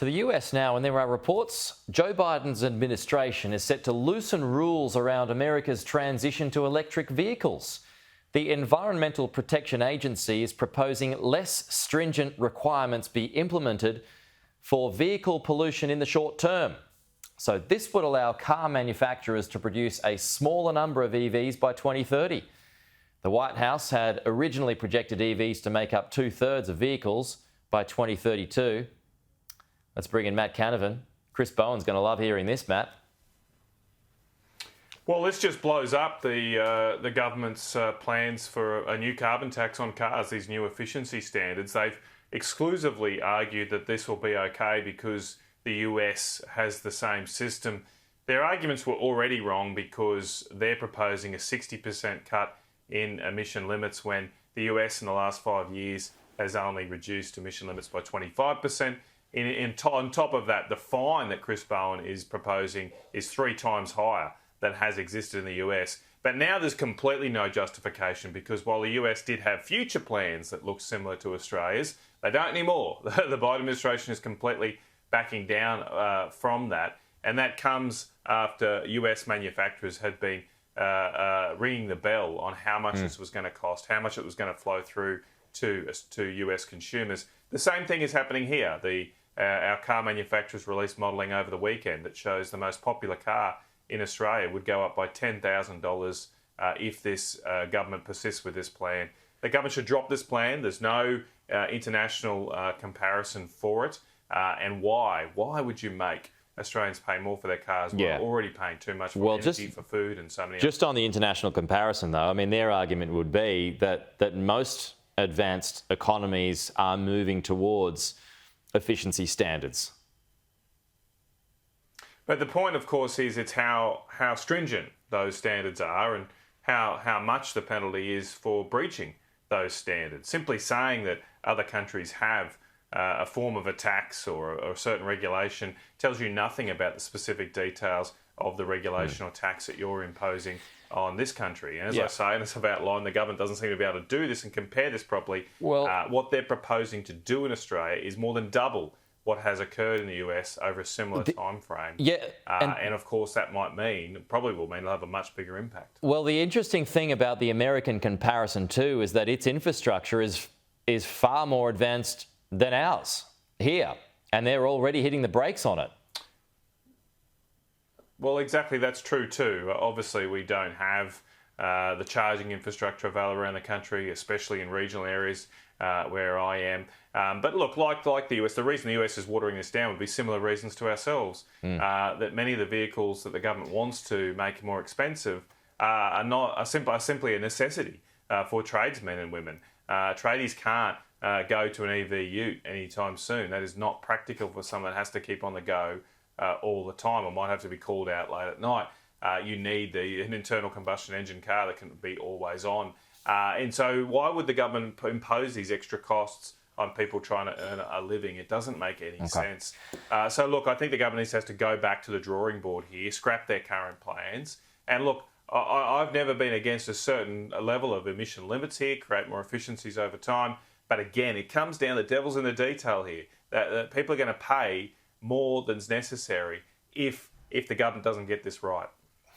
To the US now, and there are reports Joe Biden's administration is set to loosen rules around America's transition to electric vehicles. The Environmental Protection Agency is proposing less stringent requirements be implemented for vehicle pollution in the short term. So this would allow car manufacturers to produce a smaller number of EVs by 2030. The White House had originally projected EVs to make up 2/3 of vehicles by 2032. Let's bring in Matt Canavan. Chris Bowen's going to love hearing this, Matt. Well, this just blows up the government's plans for a new carbon tax on cars, these new efficiency standards. They've exclusively argued that this will be okay because the US has the same system. Their arguments were already wrong because they're proposing a 60% cut in emission limits when the US in the last 5 years has only reduced emission limits by 25%. On top of that, the fine that Chris Bowen is proposing is 3 times higher than has existed in the US. But now there's completely no justification because while the US did have future plans that look similar to Australia's, they don't anymore. The Biden administration is completely backing down from that. And that comes after US manufacturers had been ringing the bell on how much this was going to cost, how much it was going to flow through to US consumers. The same thing is happening here. Our car manufacturers released modelling over the weekend that shows the most popular car in Australia would go up by $10,000 if this government persists with this plan. The government should drop this plan. There's no international comparison for it. And why? Why would you make Australians pay more for their cars when they're already paying too much for energy, for food and so many Just on the international comparison, though, I mean, their argument would be that most advanced economies are moving towards efficiency standards. But the point, of course, is it's how stringent those standards are and how much the penalty is for breaching those standards. Simply saying that other countries have a form of a tax or a certain regulation tells you nothing about the specific details of the regulation or tax that you're imposing on this country. And as I say, and as I've outlined, the government doesn't seem to be able to do this and compare this properly. Well, what they're proposing to do in Australia is more than double what has occurred in the US over a similar time frame. And of course that probably will mean they'll have a much bigger impact. Well, the interesting thing about the American comparison too is that its infrastructure is far more advanced than ours here, and they're already hitting the brakes on it. Well, exactly, that's true too. Obviously, we don't have the charging infrastructure available around the country, especially in regional areas where I am. But look, like the US, the reason the US is watering this down would be similar reasons to ourselves. That many of the vehicles that the government wants to make more expensive are simply a necessity for tradesmen and women. Tradies can't go to an EV ute anytime soon. That is not practical for someone that has to keep on the go all the time or might have to be called out late at night. You need an internal combustion engine car that can be always on. And so why would the government impose these extra costs on people trying to earn a living? It doesn't make any sense. So look, I think the government has to go back to the drawing board here, scrap their current plans. And look, I've never been against a certain level of emission limits here, create more efficiencies over time. But again, it comes down, the devil's in the detail here, that people are going to pay more than's necessary if the government doesn't get this right.